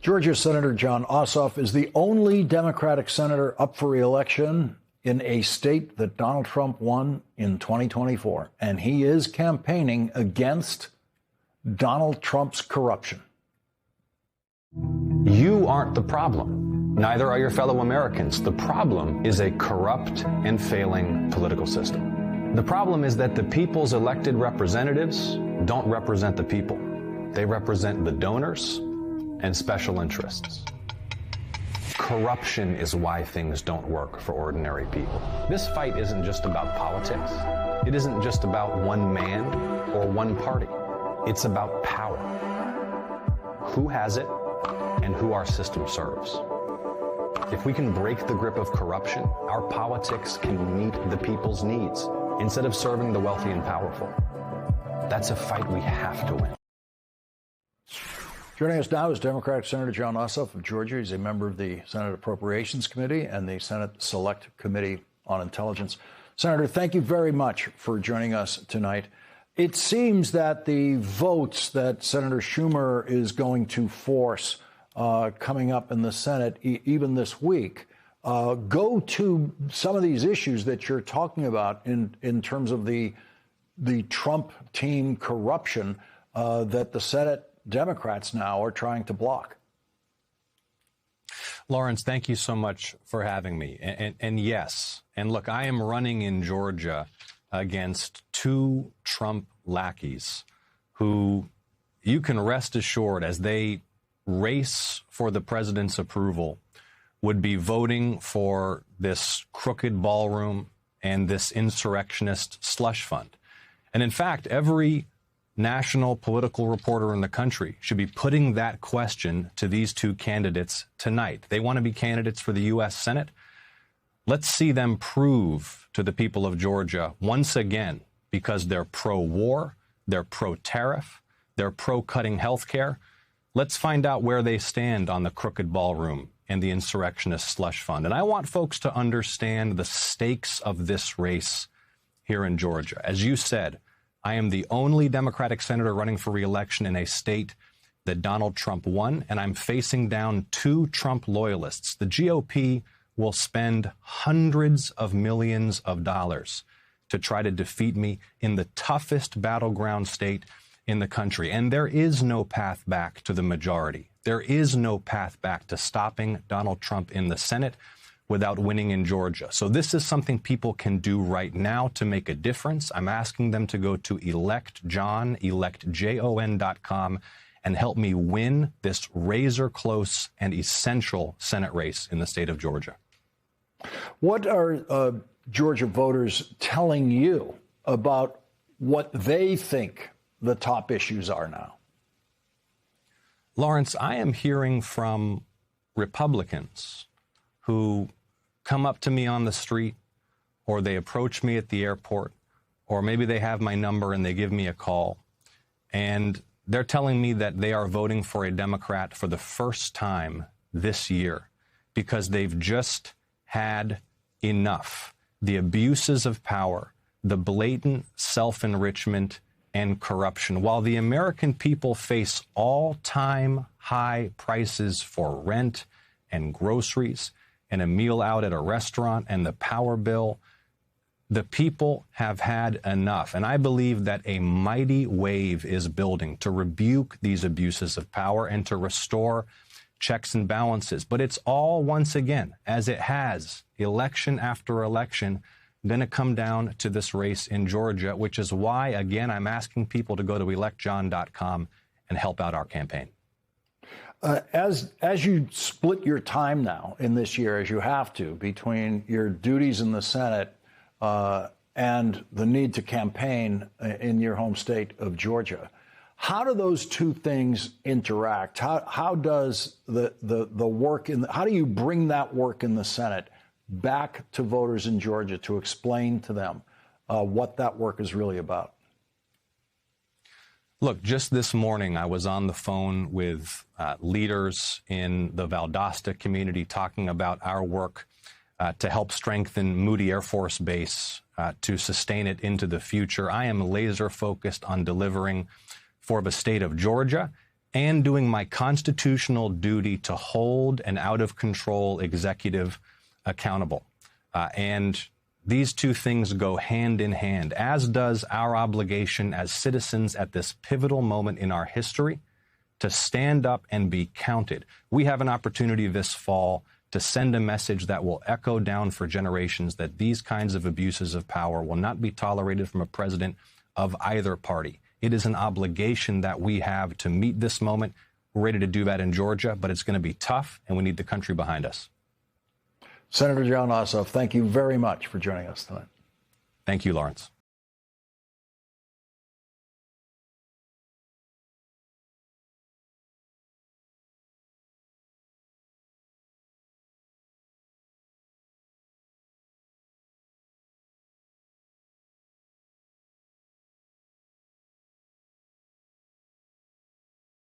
Georgia Senator John Ossoff is the only Democratic senator up for re-election in a state that Donald Trump won in 2024, and he is campaigning against Donald Trump's corruption. You aren't the problem. Neither are your fellow Americans. The problem is a corrupt and failing political system. The problem is that the people's elected representatives don't represent the people. They represent the donors and special interests. Corruption is why things don't work for ordinary people. This fight isn't just about politics. It isn't just about one man or one party. It's about power. Who has it and who our system serves. If we can break the grip of corruption, our politics can meet the people's needs instead of serving the wealthy and powerful. That's a fight we have to win. Joining us now is Democratic Senator John Ossoff of Georgia. He's a member of the Senate Appropriations Committee and the Senate Select Committee on Intelligence. Senator, thank you very much for joining us tonight. It seems that the votes that Senator Schumer is going to force coming up in the Senate, even this week, go to some of these issues that you're talking about in terms of the Trump team corruption that the Senate Democrats now are trying to block. Lawrence, thank you so much for having me. And yes, and look, I am running in Georgia against two Trump lackeys who you can rest assured as they race for the president's approval would be voting for this crooked ballroom and this insurrectionist slush fund. And in fact, every national political reporter in the country should be putting that question to these two candidates tonight. They want to be candidates for the U.S. Senate. Let's see them prove to the people of Georgia once again, because they're pro-war, they're pro-tariff, they're pro-cutting health care. Let's find out where they stand on the crooked ballroom and the insurrectionist slush fund. And I want folks to understand the stakes of this race here in Georgia. As you said, I am the only Democratic senator running for re-election in a state that Donald Trump won, and I'm facing down two Trump loyalists. The GOP will spend hundreds of millions of dollars to try to defeat me in the toughest battleground state in the country. And there is no path back to the majority. There is no path back to stopping Donald Trump in the Senate without winning in Georgia. So this is something people can do right now to make a difference. I'm asking them to go to electjon.com and help me win this razor-close and essential Senate race in the state of Georgia. What are Georgia voters telling you about what they think the top issues are now? Lawrence, I am hearing from Republicans who come up to me on the street, or they approach me at the airport, or maybe they have my number and they give me a call, and they're telling me that they are voting for a Democrat for the first time this year because they've just had enough. The abuses of power, the blatant self-enrichment and corruption. While the American people face all-time high prices for rent and groceries and a meal out at a restaurant and the power bill, the people have had enough. And I believe that a mighty wave is building to rebuke these abuses of power and to restore checks and balances. But it's all, once again, as it has, election after election, going to come down to this race in Georgia, which is why, again, I'm asking people to go to electjon.com and help out our campaign. As you split your time now in this year, as you have to, between your duties in the Senate and the need to campaign in your home state of Georgia, how do those two things interact? How does the work how do you bring that work in the Senate back to voters in Georgia to explain to them what that work is really about? Look, just this morning, I was on the phone with leaders in the Valdosta community talking about our work to help strengthen Moody Air Force Base, to sustain it into the future. I am laser focused on delivering for the state of Georgia and doing my constitutional duty to hold an out-of-control executive accountable. And these two things go hand in hand, as does our obligation as citizens at this pivotal moment in our history to stand up and be counted. We have an opportunity this fall to send a message that will echo down for generations that these kinds of abuses of power will not be tolerated from a president of either party. It is an obligation that we have to meet this moment. We're ready to do that in Georgia, but it's going to be tough, and we need the country behind us. Senator John Ossoff, thank you very much for joining us tonight. Thank you, Lawrence.